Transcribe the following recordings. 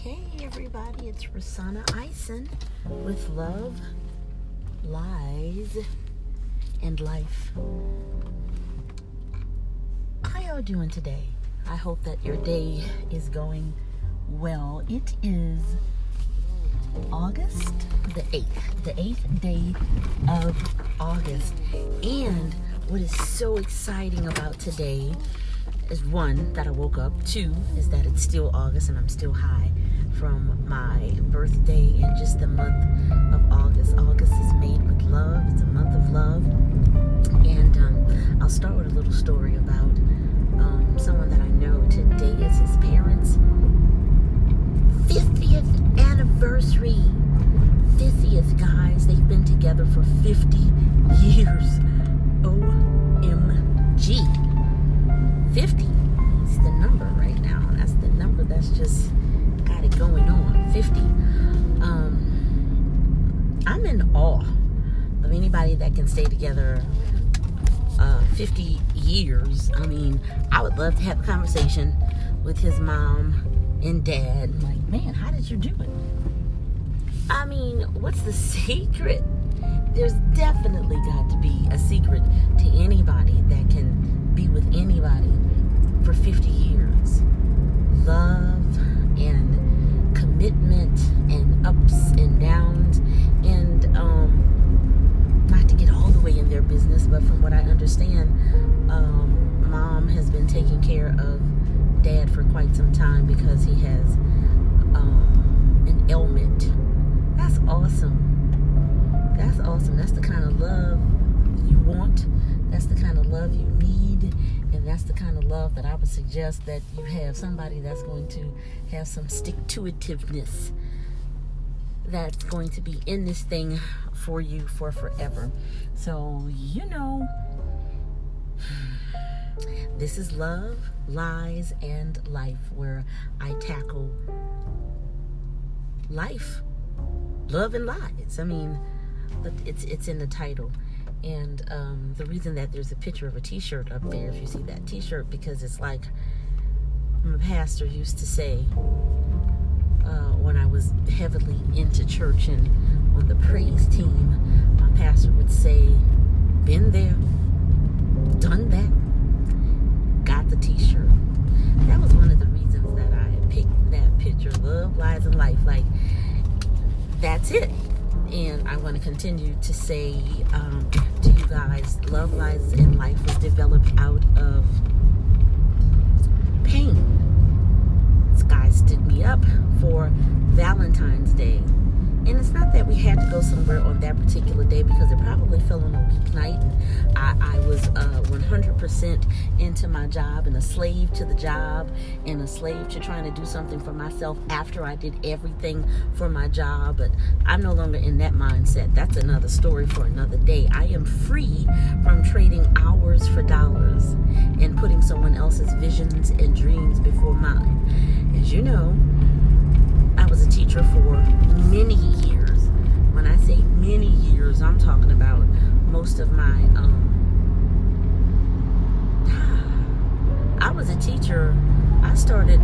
Hey everybody, it's Rosanna Eisen with Love, Lies, and Life. How y'all doing today? I hope that your day is going well. It is August the 8th, the 8th day of August. And what is so exciting about today is one, that I woke up. Two, is that it's still August and I'm still high from my birthday and just the month of August. August is made with love. It's a month of love. And I'll start with a little story about someone that I know. Today is his parents' 50th anniversary. 50th, guys. They've been together for 50 years. OMG. 50 is the number right now. That's the number that's just got it going on. 50. I'm in awe of anybody that can stay together 50 years. I mean, I would love to have a conversation with his mom and dad. Like, man, how did you do it? I mean, what's the secret? There's definitely got to be a secret to anybody that can be with anybody for 50 years. Love and commitment and ups and downs, and not to get all the way in their business, but from what I understand, mom has been taking care of dad for quite some time because he has an ailment. That's awesome. That's awesome. That's the kind of love you want. That's the kind of love you need. And that's the kind of love that I would suggest that you have. Somebody that's going to have some stick-to-itiveness, that's going to be in this thing for you for forever. So, this is Love, Lies, and Life, where I tackle life, love, and lies. I mean, it's in the title. And the reason that there's a picture of a t-shirt up there, if you see that t-shirt, because it's like my pastor used to say when I was heavily into church and on the praise team, my pastor would say, been there, done that, got the t-shirt. That was one of the reasons that I picked that picture, Love, Lies, and Life. Like, that's it. And I want to continue to say to you guys, Love, Lies, and Life was developed out of pain. This guy stood me up for Valentine's Day. And it's not that we had to go somewhere on that particular day, because it probably fell on a weeknight. And I was 100% into my job and a slave to the job and a slave to trying to do something for myself after I did everything for my job. But I'm no longer in that mindset. That's another story for another day. I am free from trading hours for dollars and putting someone else's visions and dreams before mine. As you know, I was a teacher for many years. When I say many years, I'm talking about most of my, I was a teacher. I started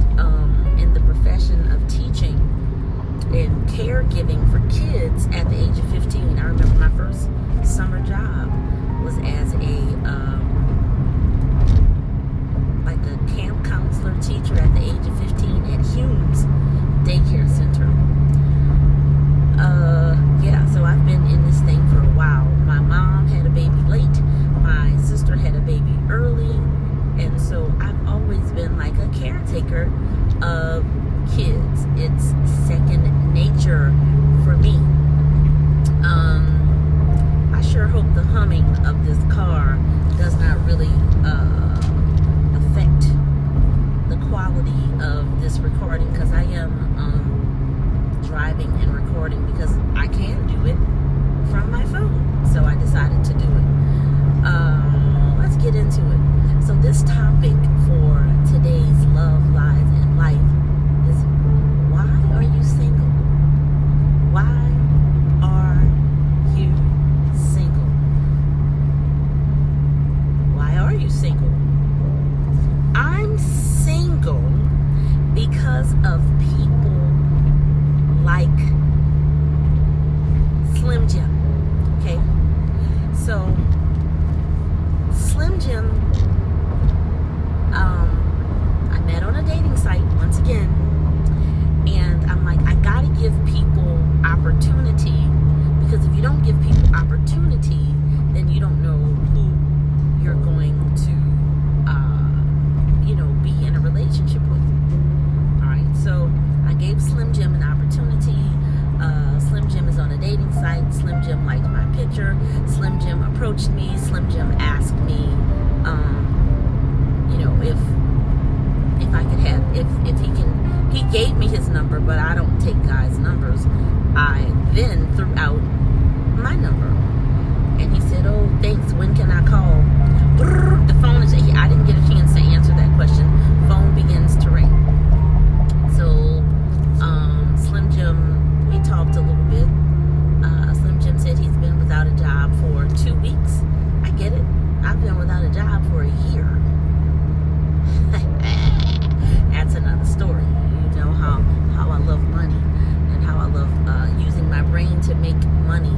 in the profession of teaching and caregiving for kids at the age of 15. I remember my first summer job was as like a camp counselor teacher at the age of 15 at Hume's daycare center. So I've been in this thing for a while. My mom had a baby late. My sister had a baby early. And so I've always been like a caretaker of kids. It's second nature for me. I sure hope the humming of this car does not really affect the quality of this recording, because I am driving and recording because I can do it from my phone. So I decided to do it. Let's get into it. So this topic for today's Love, Lies, and Life is, why are you single? Why are you single? Why are you single? I'm single because of people number, but I don't take guys' numbers. I then threw out my number. And he said, oh, thanks, when can I call? Brrr, the phone is, I didn't get a chance to answer that question. Phone begins to ring. So, Slim Jim, we talked a little bit. Slim Jim said he's been without a job for 2 weeks. I get it. I've been without a job for a year. That's another story. You know how I love money and how I love using my brain to make money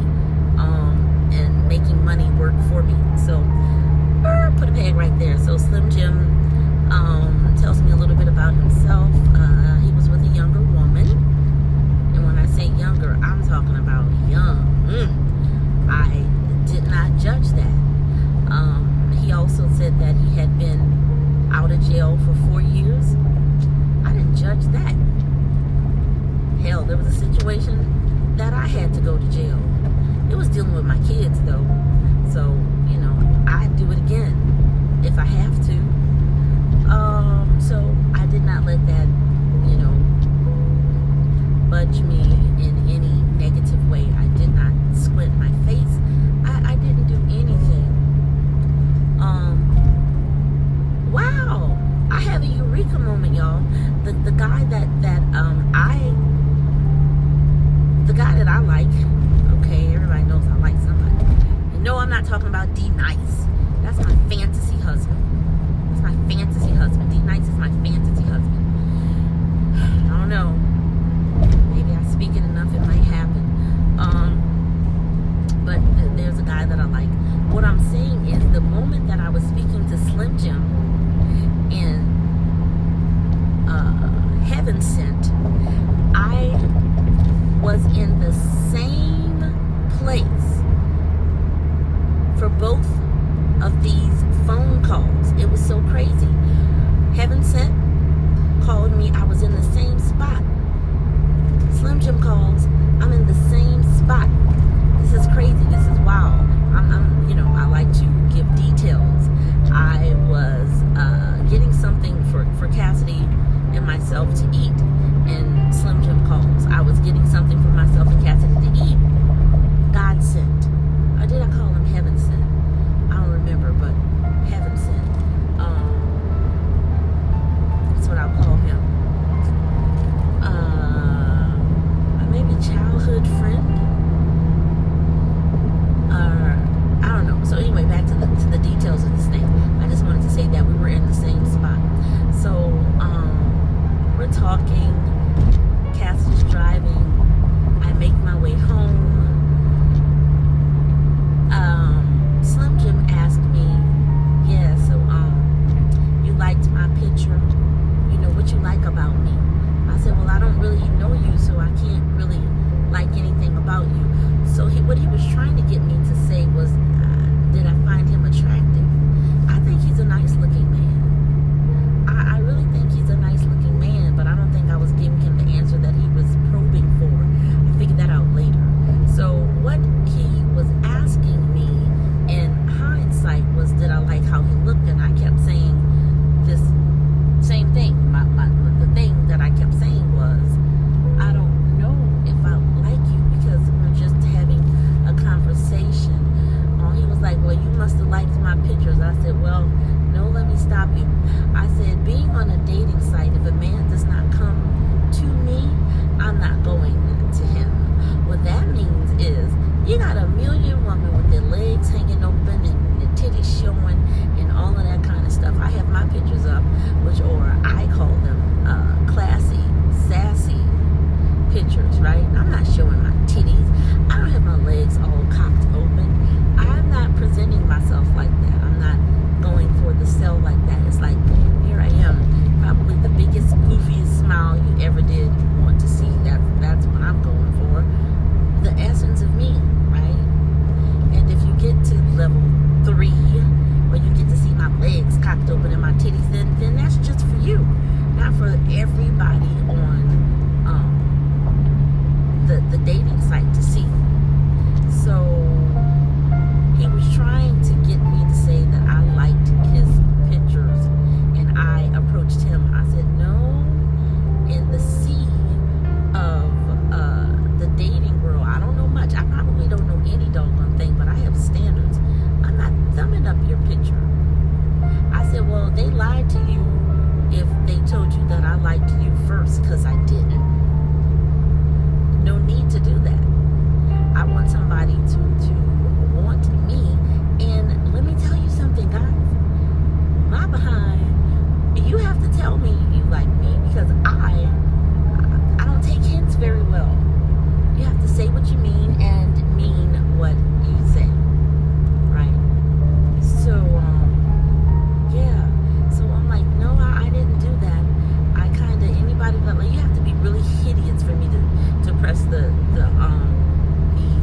and making money work for me. So, put a peg right there. So Slim Jim tells me a little bit about himself. He was with a younger woman. And when I say younger, I'm talking about young. I did not judge that. He also said that he had been out of jail for 4 years. I didn't judge that. Hell, there was a situation that I had to go to jail. It was dealing with my kids, though. So, you know, I'd do it again if I have to. So I did not let that, you know, budge me in any negative way. I did not squint my face. I didn't do anything. Wow, I have a eureka moment, y'all. The guy that I like. Okay, everybody knows I like somebody. And no, I'm not talking about D Nice. That's my fantasy husband. That's my fantasy husband. D Nice is my fantasy husband. I don't know. Maybe I speak it enough, it might happen. But there's a guy that I like. What I'm saying is, the moment that I was speaking to Slim Jim and Heaven Sent, I was in the same place for both of these phone calls. It was so crazy. Heaven Sent called me. I was in the same spot. Slim Jim calls. I'm in the same spot. This is crazy. This is wild. I'm you know, I like to give details. I was getting something for Cassidy and myself to eat, and Slim Jim calls. I was getting something for myself and Cassidy to eat. God sent. Or did I call him Heaven Sent? I don't remember, but Heaven Sent. That's what I'll call him. Maybe childhood friend? I don't know. So anyway, back to the details of this thing. I just wanted to say that we were in the same spot. So, we're talking. Cassidy's driving. I make my way home. Slim Jim asked me, yeah, so, you liked my picture? You know, what you like about me? I said, well, I don't really know you, so I can't really like anything about you. So what he was trying to get me to say was, did I find him attractive? I think he's a nice looking man. I really think he's a nice looking man, but I don't think I was giving him the answer that he was probing for. I figured that out later. So what he was asking me in hindsight was, did I like how he looked? And I kept saying this same thing. The thing that I kept saying was, I don't know if I like you because we're just having a conversation. He was like, well, you must have liked my pictures. I said, well, no, let me stop you. I said, being on a dating site, if a man does not come to me, I'm not going to him. What that means is, you got a million women with their legs hanging open and their titties showing and all of that kind of stuff. I have my pictures up, or I call them classy, sassy pictures, right? I'm not showing my titties. I don't have my legs all cocked open. I'm not presenting myself like that. I'm not going for the sell like that. It's like, here I am, probably the biggest, goofiest smile you ever did want to see. That's what I'm going for. The essence of me, right? And if you get to level 3, where you get to see my legs cocked open and my titties, then that's just for you, not for everybody on the dating site to see. So he was trying to get me to say that I liked his pictures, and I approached him. I said, no, in the sea they lied to you if they told you that I liked you first, because I didn't. No need to do that. I want somebody to want me. And let me tell you something, guys. My behind, you have to tell me you like me, because I don't take hints very well. You have to say what you mean and mean what you say, right? So yeah, so I'm like, no, I didn't do that. I kind of, anybody that, like, you have to be really hideous for me to press the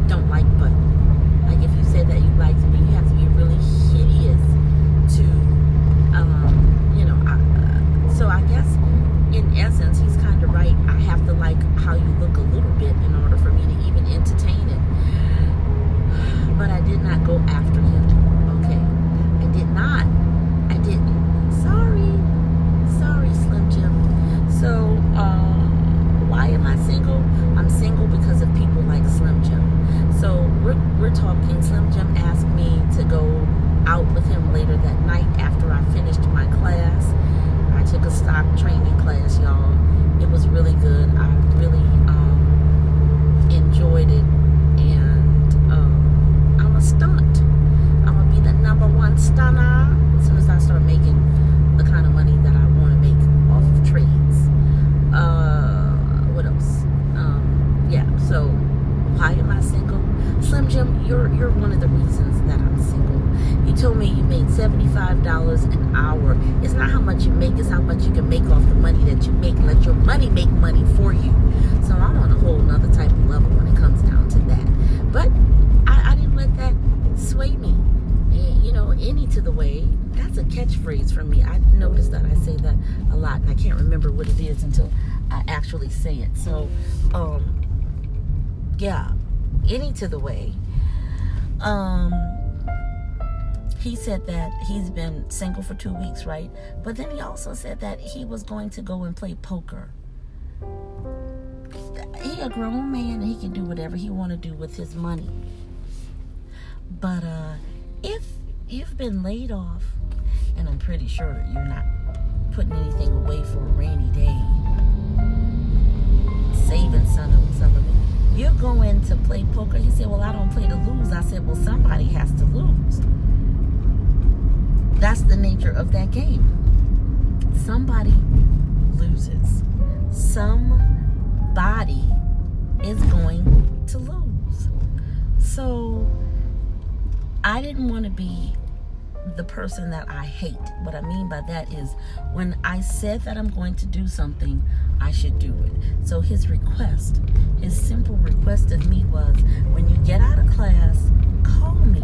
don't like button. Like, if you say that you liked me, you have to be really hideous to so I guess in essence he's kind of right. I have to like how you look a little bit in order for me to even entertain it. But I did not go after him. Okay, I didn't. Sorry, Slim Jim. So why am I single? I'm single because of people like Slim Jim. So we're talking. Slim Jim asked me to go out with him later that night after I finished my class. I took a stock training class, y'all. It was really good. I really enjoyed it, and I'm a stunt. I'm gonna be the #1 stunner as soon as I start making the kind of money that I want to make off of trades. What else? Yeah. So why am I single? Slim Jim, you're one of the reasons that I'm single. You told me you made $75 an hour. It's not how much you make, it's how much you can make off the money that you make. Let your money make money for you. So I'm on a whole nother type of level when it comes down to that. But I didn't let that sway me. Any to the way. That's a catchphrase for me. I noticed that I say that a lot, and I can't remember what it is until I actually say it. So, yeah, any to the way. He said that he's been single for 2 weeks, right? But then he also said that he was going to go and play poker. He a grown man, and he can do whatever he want to do with his money. But if you've been laid off, and I'm pretty sure you're not putting anything away for a rainy day, saving some of it, you're going to play poker. He said, well, I don't play to lose. I said, well, somebody has to lose. That's the nature of that game. Somebody loses. Somebody is going to lose. So I didn't want to be the person that I hate. What I mean by that is, when I said that I'm going to do something, I should do it. So his simple request of me was, when you get out of class, call me.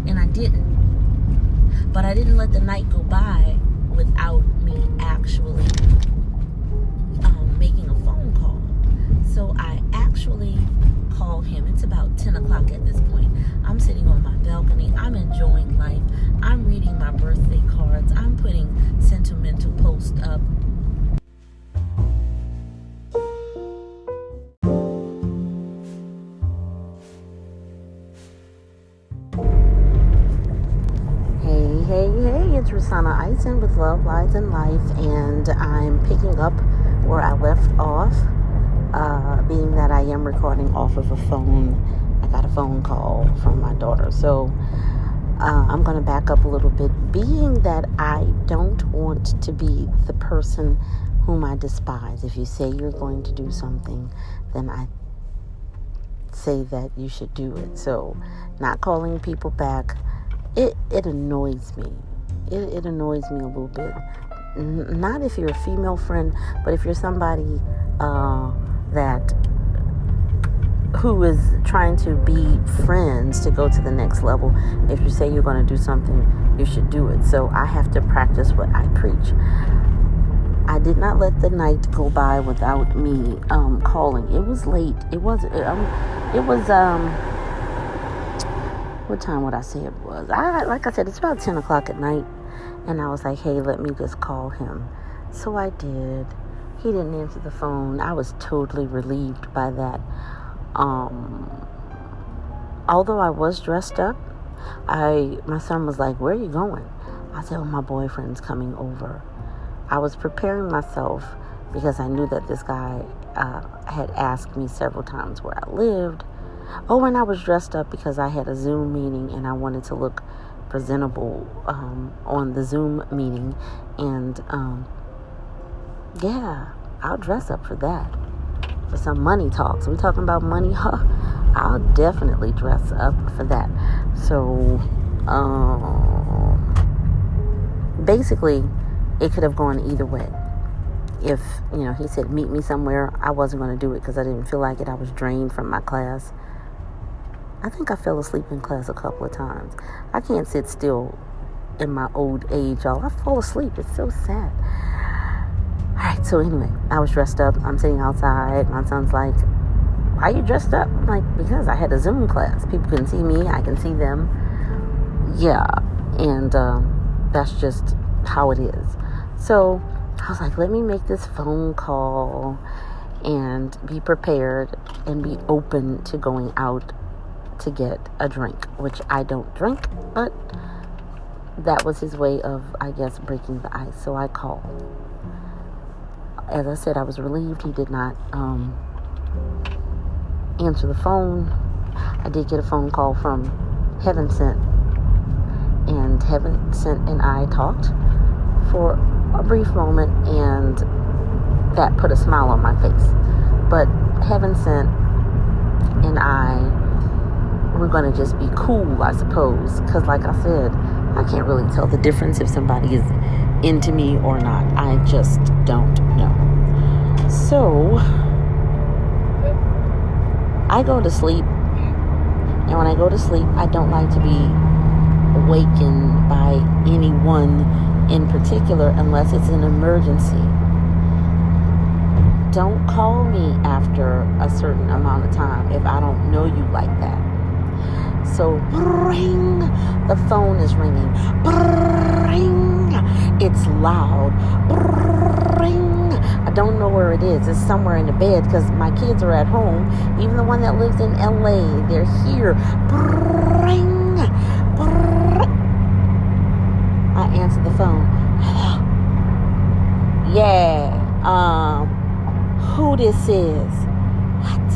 And I didn't. But I didn't let the night go by without me actually making a phone call. So I actually called him. It's about 10 o'clock at this point. I'm sitting on my balcony. I'm enjoying life. I'm reading my birthday cards. I'm putting sentimental posts up. Hey, it's Rosanna Eisen with Love, Lies, and Life, and I'm picking up where I left off, being that I am recording off of a phone. I got a phone call from my daughter, so I'm going to back up a little bit, being that I don't want to be the person whom I despise. If you say you're going to do something, then I say that you should do it. So not calling people back, it annoys me. It annoys me a little bit. Not if you're a female friend, but if you're somebody who is trying to be friends to go to the next level. If you say you're going to do something, you should do it. So I have to practice what I preach. I did not let the night go by without me calling. It was late. What time would I say it was? Like I said, it's about 10 o'clock at night. And I was like, hey, let me just call him. So I did. He didn't answer the phone. I was totally relieved by that. Although I was dressed up, my son was like, where are you going? I said, well, my boyfriend's coming over. I was preparing myself because I knew that this guy had asked me several times where I lived. Oh, and I was dressed up because I had a Zoom meeting and I wanted to look presentable on the Zoom meeting. And yeah, I'll dress up for that. For some money talks. We talking about money? Huh? I'll definitely dress up for that. So basically, it could have gone either way. If, he said, meet me somewhere, I wasn't going to do it because I didn't feel like it. I was drained from my class. I think I fell asleep in class a couple of times. I can't sit still in my old age, y'all. I fall asleep. It's so sad. All right, so anyway, I was dressed up. I'm sitting outside. My son's like, why are you dressed up? I'm like, because I had a Zoom class. People can see me. I can see them. Yeah, and that's just how it is. So I was like, let me make this phone call and be prepared and be open to going out to get a drink, which I don't drink, but that was his way of, I guess, breaking the ice. So I called. As I said, I was relieved he did not answer the phone. I did get a phone call from Heaven Sent, and Heaven Sent and I talked for a brief moment, and that put a smile on my face. But Heaven Sent and I, we're going to just be cool, I suppose, because like I said, I can't really tell the difference if somebody is into me or not. I just don't know. So I go to sleep, and when I go to sleep, I don't like to be awakened by anyone in particular unless it's an emergency. Don't call me after a certain amount of time if I don't know you like that. So, ring, the phone is ringing. Ring, it's loud. Ring, I don't know where it is. It's somewhere in the bed because my kids are at home. Even the one that lives in LA, they're here. Ring, I answered the phone. Hello. Yeah, who this is? What?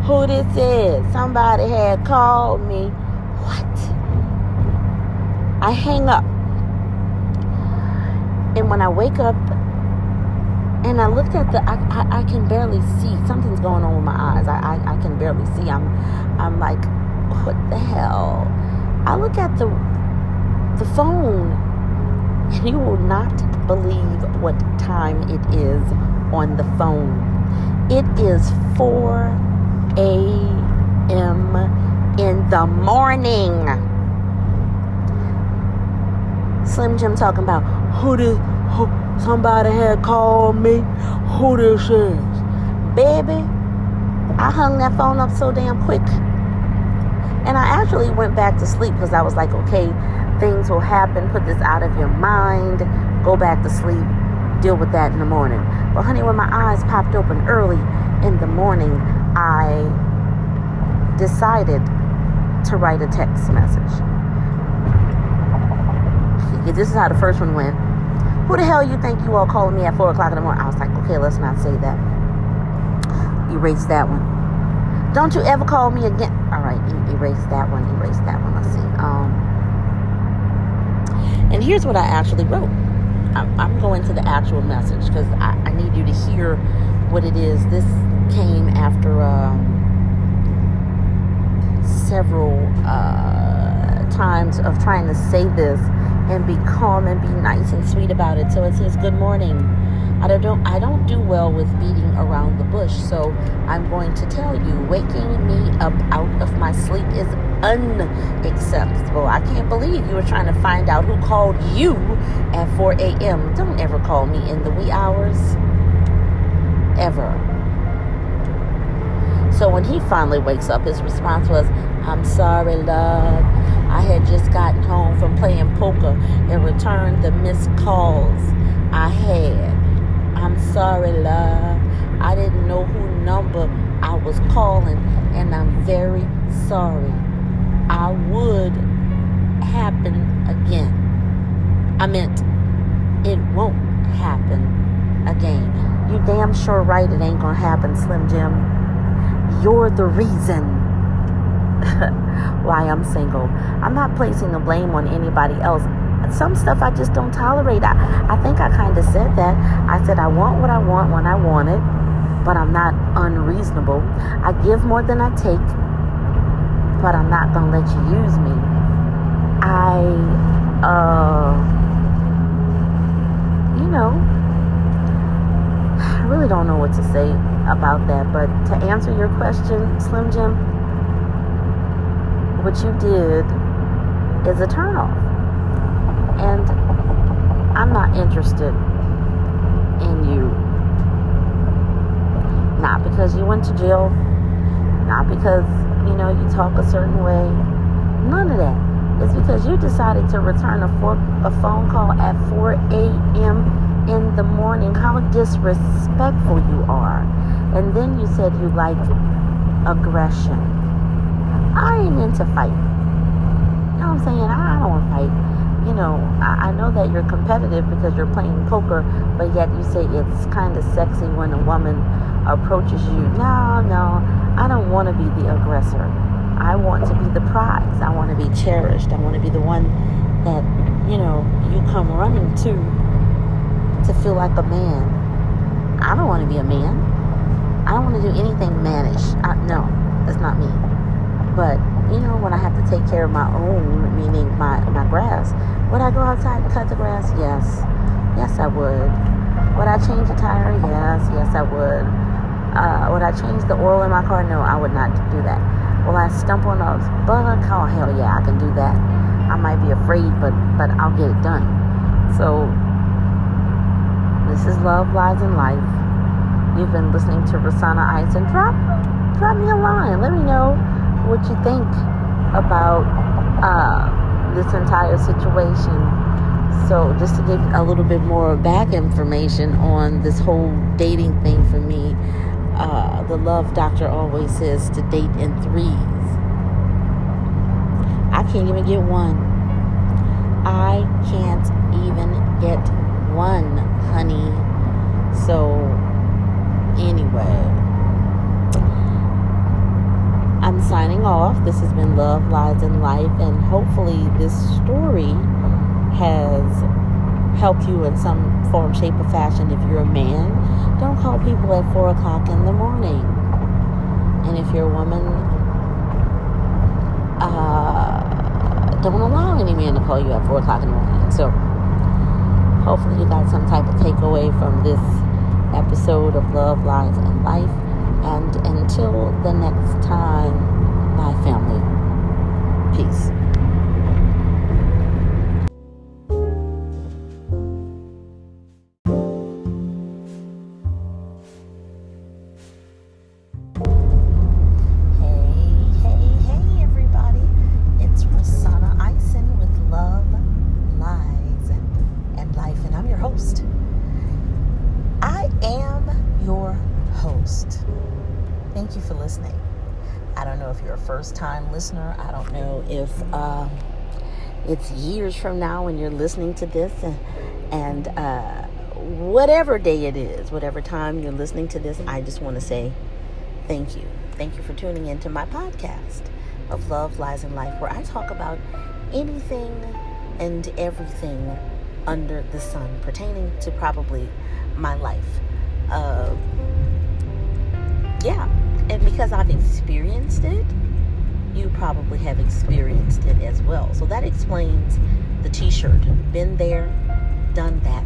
Who this is? Somebody had called me. What? I hang up. And when I wake up and I looked at I can barely see. Something's going on with my eyes. I can barely see. I'm like, what the hell? I look at the phone, and you will not believe what time it is on the phone. It is 4 a.m. in the morning. Slim Jim talking about somebody had called me. Who this is? Baby, I hung that phone up so damn quick. And I actually went back to sleep because I was like, okay, things will happen. Put this out of your mind. Go back to sleep. Deal with that in the morning. But honey, when my eyes popped open early in the morning, I decided to write a text message. This is how the first one went. Who the hell you think you all calling me at 4 o'clock in the morning? I was like, okay, let's not say that. Erase that one. Don't you ever call me again. All right, erase that one. Let's see. And here's what I actually wrote. I'm going to the actual message because I need you to hear what it is. This came after several times of trying to say this and be calm and be nice and sweet about it. So it says, good morning. I don't do well with beating around the bush, so I'm going to tell you, waking me up out of my sleep is unacceptable. I can't believe you were trying to find out who called you at 4 a.m. Don't ever call me in the wee hours. Ever. So when he finally wakes up, his response was, I'm sorry, love. I had just gotten home from playing poker and returned the missed calls I had. I'm sorry, love. I didn't know who number I was calling, and I'm very sorry. I would happen again. I meant, it won't happen again. You damn sure right it ain't gonna happen, Slim Jim. You're the reason why I'm single. I'm not placing the blame on anybody else. Some stuff I just don't tolerate. I think I kind of said that. I said I want what I want when I want it, but I'm not unreasonable. I give more than I take, but I'm not gonna let you use me. I really don't know what to say about that, but to answer your question, Slim Jim, what you did is a turnoff. And I'm not interested in you. Not because you went to jail, not because, you talk a certain way. None of that. It's because you decided to return a phone call at 4 a.m. in the morning. How disrespectful you are. And then you said you like aggression. I ain't into fight. You know what I'm saying? I don't want to fight. I know that you're competitive because you're playing poker, but yet you say it's kind of sexy when a woman approaches you. No, I don't want to be the aggressor. I want to be the prize. I want to be cherished. I want to be the one that, you come running to feel like a man. I don't want to be a man. I don't want to do anything mannish. No, that's not me. But, when I have to take care of my own, meaning my grass, would I go outside and cut the grass? Yes. Yes, I would. Would I change a tire? Yes, I would. Would I change the oil in my car? No, I would not do that. Will I stump on a bug? Oh, hell yeah, I can do that. I might be afraid, but I'll get it done. So, this is Love, Lies, and Life. You've been listening to Rosanna Ice, and drop me a line. Let me know what you think about this entire situation. So just to give a little bit more back information on this whole dating thing for me, the love doctor always says to date in threes. I can't even get one. I can't even get one, honey. So anyway, I'm signing off. This has been Love, Lies, and Life, and hopefully this story has helped you in some form, shape, or fashion. If you're a man, don't call people at 4 o'clock in the morning. And if you're a woman, don't allow any man to call you at 4 o'clock in the morning. So hopefully you got some type of takeaway from this episode of Love, Lies, and Life. And until the next time, bye, family. Peace. Hey, everybody. It's Rosanna Ison with Love, Lies, and Life. And I'm your host. I am your host. Thank you for listening. I don't know if you're a first-time listener. I don't know if it's years from now when you're listening to this. And whatever day it is, whatever time you're listening to this, I just want to say thank you. Thank you for tuning into my podcast of Love, Lies, and Life, where I talk about anything and everything under the sun pertaining to probably my life. And because I've experienced it, you probably have experienced it as well. So that explains the t-shirt. Been there, done that,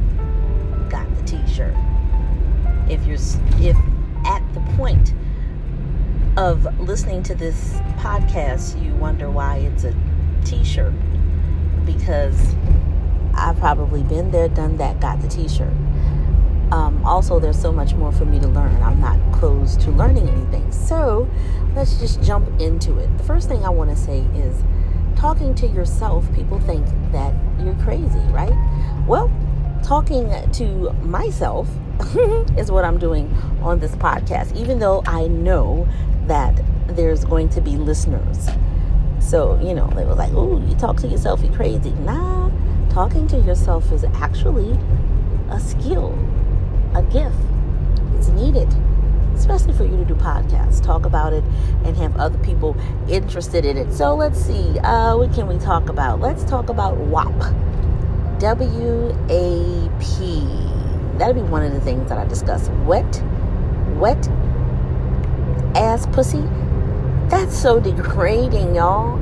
got the t-shirt. If at the point of listening to this podcast, you wonder why it's a t-shirt, because I've probably been there, done that, got the t-shirt. Also, there's so much more for me to learn. I'm not closed to learning anything. So let's just jump into it. The first thing I want to say is, talking to yourself, people think that you're crazy, right? Well, talking to myself is what I'm doing on this podcast, even though I know that there's going to be listeners. So, they were like, "Ooh, you talk to yourself, you're crazy." Nah, talking to yourself is actually a skill, a gift. It's needed, especially for you to do podcasts, talk about it, and have other people interested in it. So let's see, what can we talk about? Let's talk about WAP. W-A-P. That'll be one of the things that I discuss. Wet ass pussy. That's so degrading, y'all.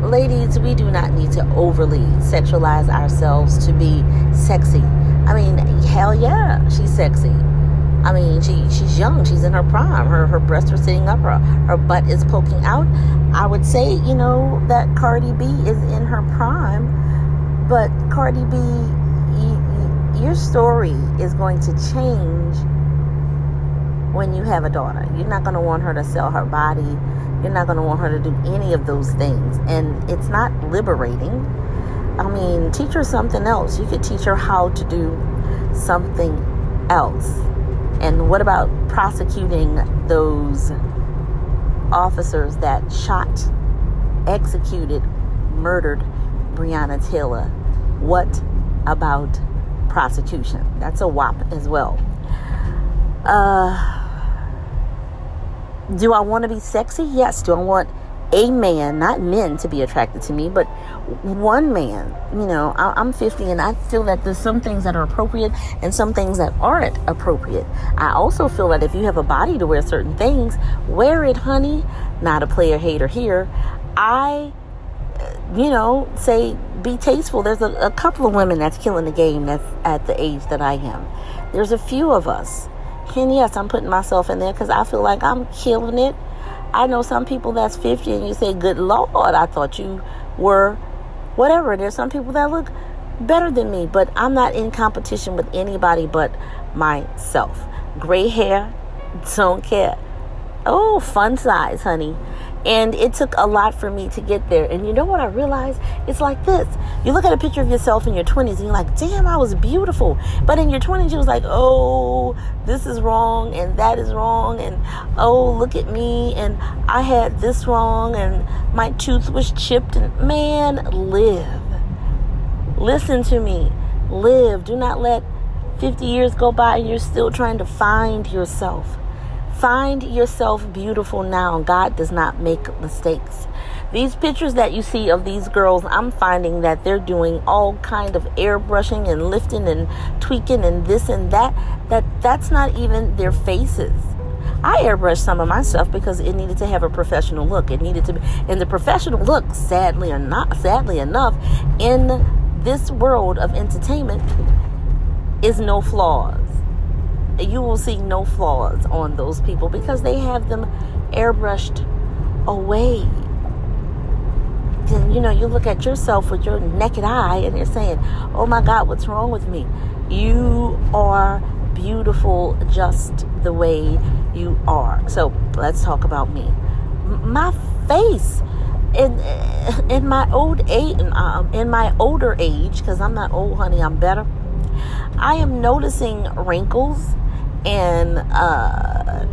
Ladies, we do not need to overly sexualize ourselves to be sexy. I mean, hell yeah, she's sexy. I mean, she's young. She's in her prime. Her breasts are sitting up. Her butt is poking out. I would say, that Cardi B is in her prime. But Cardi B, your story is going to change when you have a daughter. You're not going to want her to sell her body. You're not going to want her to do any of those things. And it's not liberating. I mean, teach her something else. You could teach her how to do something else. And what about prosecuting those officers that shot, executed, murdered Breonna Taylor? What about prosecution? That's a WAP as well. Do I want to be sexy? Yes. Do I want a man, not men, to be attracted to me, but one man? I'm 50 and I feel that there's some things that are appropriate and some things that aren't appropriate. I also feel that if you have a body to wear certain things, wear it, honey. Not a player hater here. I say be tasteful. There's a couple of women that's killing the game that's at the age that I am. There's a few of us. And yes, I'm putting myself in there because I feel like I'm killing it. I know some people that's 50 and you say, good Lord, I thought you were whatever. There's some people that look better than me, but I'm not in competition with anybody but myself. Gray hair, don't care. Oh, fun size, honey. And it took a lot for me to get there. And you know what I realized? It's like this. You look at a picture of yourself in your 20s and you're like, damn, I was beautiful. But in your 20s, you was like, oh, this is wrong and that is wrong. And oh, look at me. And I had this wrong and my tooth was chipped. And man, live. Listen to me. Live. Do not let 50 years go by and you're still trying to find yourself. Find yourself beautiful now. God does not make mistakes. These pictures that you see of these girls, I'm finding that they're doing all kind of airbrushing and lifting and tweaking and this and that. That's not even their faces. I airbrushed some of my stuff because it needed to have a professional look. It needed to be, and the professional look, sadly enough, in this world of entertainment, is no flaws. You will see no flaws on those people because they have them airbrushed away. Then, you look at yourself with your naked eye and you're saying, oh my God, what's wrong with me? You are beautiful just the way you are. So let's talk about me. My face in my old age, in my older age, because I'm not old, honey, I'm better. I am noticing wrinkles and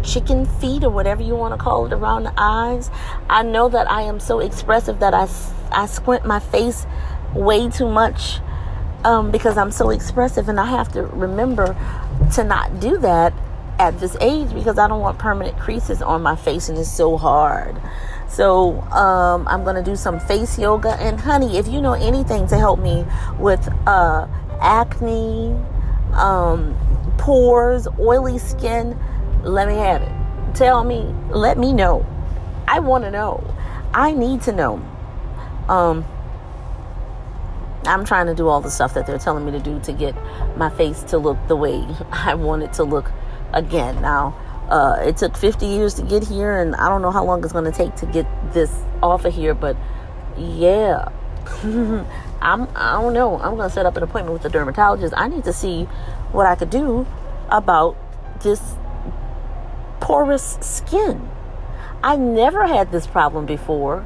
chicken feet or whatever you want to call it around the eyes. I know that I am so expressive that I squint my face way too much because I'm so expressive, and I have to remember to not do that at this age because I don't want permanent creases on my face, and it's so hard. So I'm going to do some face yoga. And honey, if you know anything to help me with acne, pores, oily skin, let me have it. Tell me, let me know. I want to know. I need to know. I'm trying to do all the stuff that they're telling me to do to get my face to look the way I want it to look again. Now, it took 50 years to get here, and I don't know how long it's going to take to get this off of here, but yeah. I don't know. I'm going to set up an appointment with the dermatologist. I need to see what I could do about this porous skin. I never had this problem before,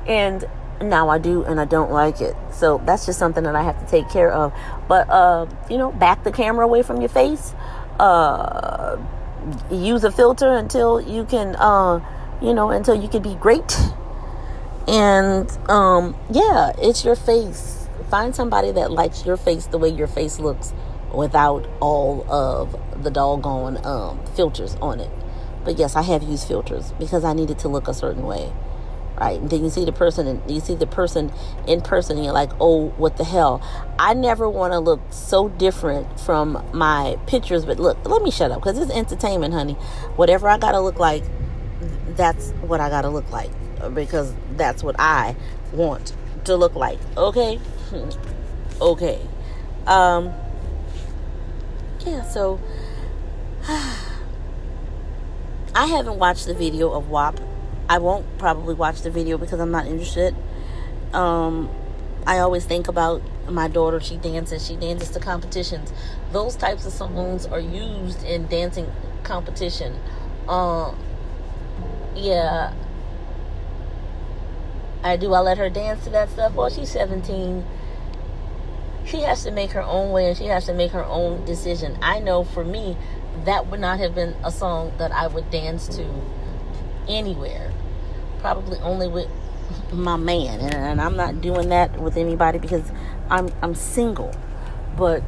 and now I do, and I don't like it. So that's just something that I have to take care of. But, back the camera away from your face. Use a filter until you can, until you can be great. And yeah, it's your face. Find somebody that likes your face the way your face looks without all of the doggone filters on it. But yes, I have used filters because I needed to look a certain way. Right? And then you see the person and you see the person in person and you're like, oh, what the hell? I never want to look so different from my pictures. But look, let me shut up because it's entertainment, honey. Whatever I gotta look like, that's what I gotta look like, because that's what I want to look like. Okay? Okay. Yeah, so I haven't watched the video of WAP. I won't probably watch the video because I'm not interested. I always think about my daughter. She dances to competitions. Those types of songs are used in dancing competition. Yeah. I let her dance to that stuff? Well, she's 17. She has to make her own way and she has to make her own decision. I know for me, that would not have been a song that I would dance to anywhere. Probably only with my man. And I'm not doing that with anybody because I'm single. But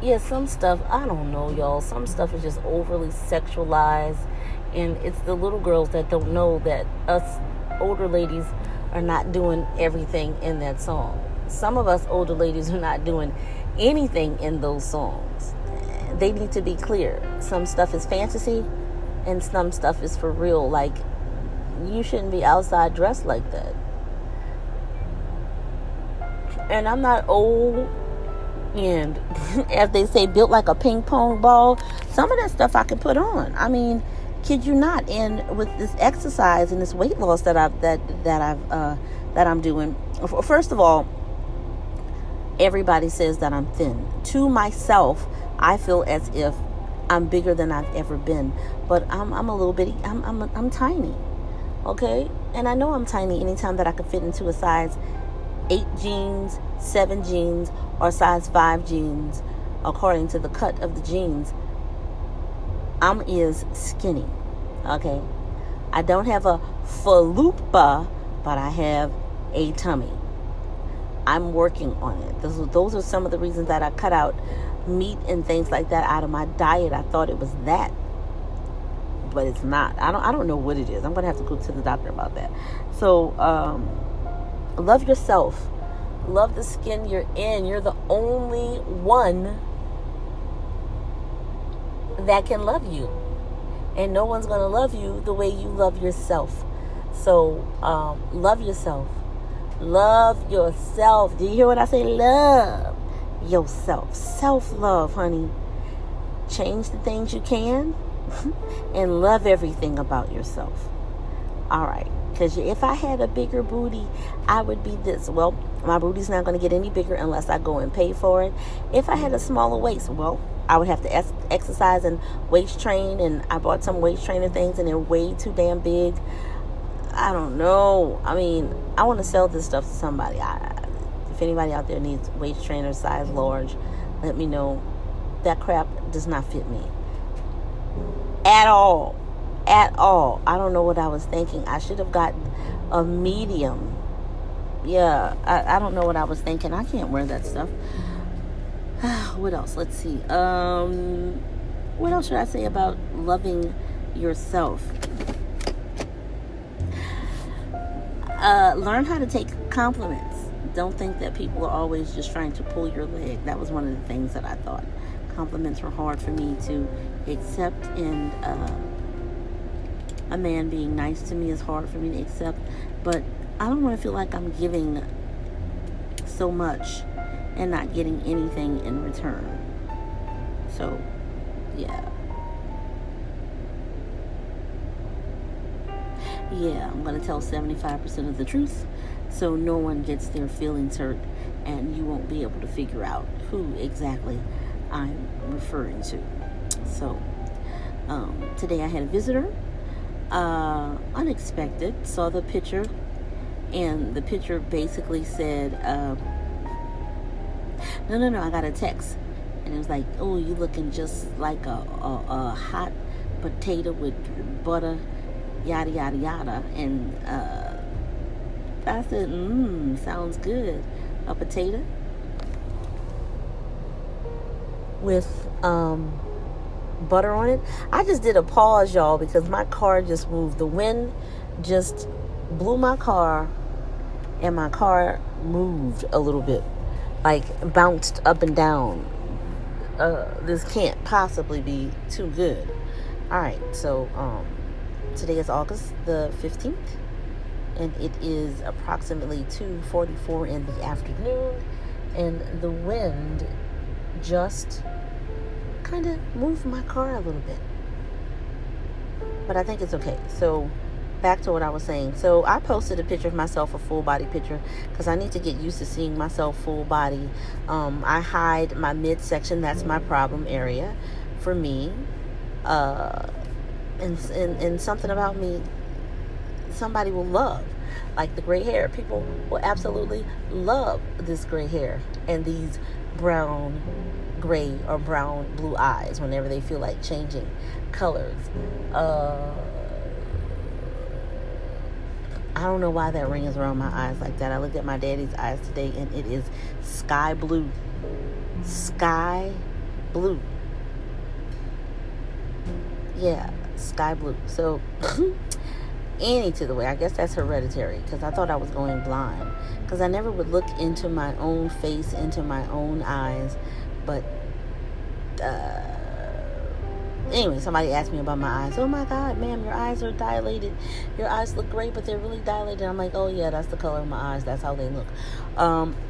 yeah, some stuff, I don't know, y'all. Some stuff is just overly sexualized. And it's the little girls that don't know that us older ladies are not doing everything in that song. Some of us older ladies are not doing anything in those songs. They need to be clear. Some stuff is fantasy and some stuff is for real. Like, you shouldn't be outside dressed like that. And I'm not old and, as they say, built like a ping pong ball. Some of that stuff I can put on. I mean, kid you not. And with this exercise and this weight loss that I'm doing, first of all, everybody says that I'm thin. To myself, I feel as if I'm bigger than I've ever been, but I'm a little bitty. I'm tiny, okay? And I know I'm tiny anytime that I could fit into a size 8 jeans, 7 jeans, or size 5 jeans, according to the cut of the jeans. I'm is skinny, okay? I don't have a falupa, but I have a tummy. I'm working on it. Those are some of the reasons that I cut out meat and things like that out of my diet. I thought it was that, but it's not. I don't know what it is. I'm gonna have to go to the doctor about that. So love yourself. Love the skin you're in. You're the only one that can love you, and no one's gonna love you the way you love yourself. So love yourself. Love yourself. Do you hear what I say? Love yourself. Self-love, honey. Change the things you can and love everything about yourself. All right. Because if I had a bigger booty, I would be this. Well, my booty's not going to get any bigger unless I go and pay for it. If I had a smaller waist, well, I would have to exercise and waist train. And I bought some waist trainer things and they're way too damn big. I don't know. I mean, I want to sell this stuff to somebody. If anybody out there needs waist trainer size large, let me know. That crap does not fit me at all. At all. I don't know what I was thinking. I should have gotten a medium. Yeah, I don't know what I was thinking. I can't wear that stuff. What else? Let's see. What else should I say about loving yourself? Learn how to take compliments. Don't think that people are always just trying to pull your leg. That was one of the things that I thought. Compliments were hard for me to accept, and a man being nice to me is hard for me to accept. But I don't want to feel like I'm giving so much and not getting anything in return. So, yeah. Yeah, I'm going to tell 75% of the truth so no one gets their feelings hurt and you won't be able to figure out who exactly I'm referring to. So, today I had a visitor. Unexpected. Saw the picture, and the picture basically said, no, I got a text, and it was like, oh, you looking just like a hot potato with butter yada, yada, yada. And I said, sounds good. A potato with butter on it. I just did a pause, y'all, because my car just moved. The wind just blew my car, and my car moved a little bit, like bounced up and down. This can't possibly be too good. All right, so today is August the 15th, and it is approximately 2:44 in the afternoon, and the wind just kind of moved my car a little bit, but I think it's okay. So back to what I was saying. So I posted a picture of myself, a full body picture, because I need to get used to seeing myself full body. I hide my midsection. That's my problem area for me. And something about me somebody will love, like the gray hair. People will absolutely love this gray hair and these brown, gray, or brown blue eyes whenever they feel like changing colors. I don't know why that ring is around my eyes like that. I looked at my daddy's eyes today, and it is sky blue. Sky blue. Yeah, sky blue. So, any to the way, I guess that's hereditary, because I thought I was going blind, because I never would look into my own face, into my own eyes. But anyway, somebody asked me about my eyes. Oh my God, ma'am, your eyes are dilated. Your eyes look great, but they're really dilated. I'm like, oh yeah, that's the color of my eyes. That's how they look.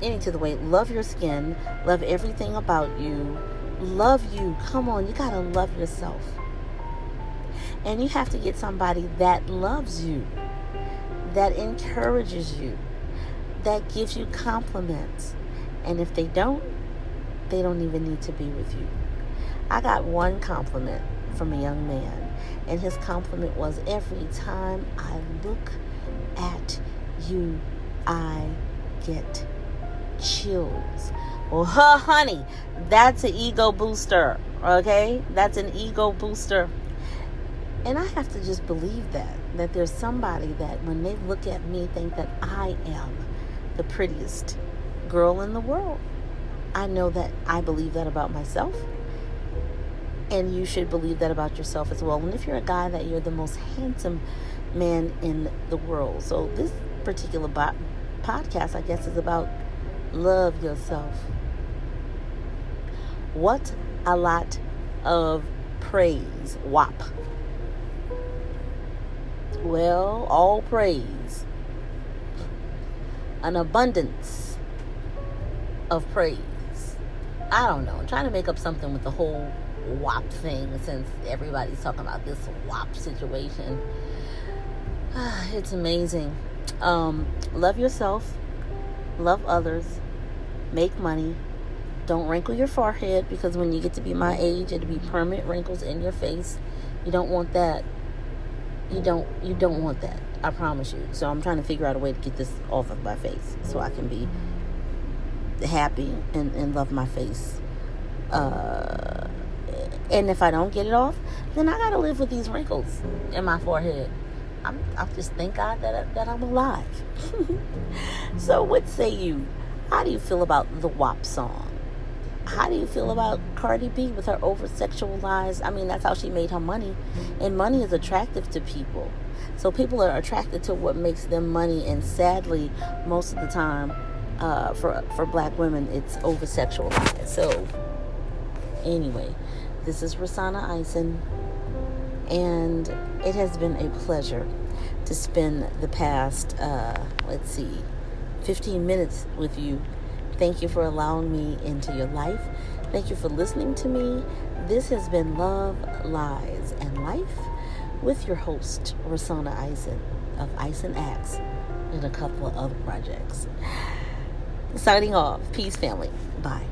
Any to the way, love your skin. Love everything about you. Love you. Come on, you gotta love yourself. And you have to get somebody that loves you, that encourages you, that gives you compliments. And if they don't even need to be with you. I got one compliment from a young man, and his compliment was, every time I look at you, I get chills. Well, honey, that's an ego booster, okay? That's an ego booster. And I have to just believe that there's somebody that when they look at me think that I am the prettiest girl in the world. I know that I believe that about myself. And you should believe that about yourself as well. And if you're a guy, that you're the most handsome man in the world. So this particular podcast, I guess, is about love yourself. What a lot of praise. WAP. Well, all praise. An abundance of praise. I don't know. I'm trying to make up something with the whole WAP thing, since everybody's talking about this WAP situation. It's amazing. Love yourself. Love others. Make money. Don't wrinkle your forehead, because when you get to be my age, it'll be permanent wrinkles in your face. You don't want that. You don't want that. I promise you. So I'm trying to figure out a way to get this off of my face so I can be happy and love my face. And if I don't get it off, then I gotta live with these wrinkles in my forehead. I just thank God that I'm alive. So what say you? How do you feel about the WAP song? How do you feel about Cardi B with her over-sexualized? I mean, that's how she made her money. And money is attractive to people. So people are attracted to what makes them money. And sadly, most of the time, for black women, it's over-sexualized. So anyway, this is Rosanna Eisen. And it has been a pleasure to spend the past, 15 minutes with you. Thank you for allowing me into your life. Thank you for listening to me. This has been Love, Lies, and Life with your host, Rosanna Eisen of Eisen Acts and a couple of other projects. Signing off. Peace, family. Bye.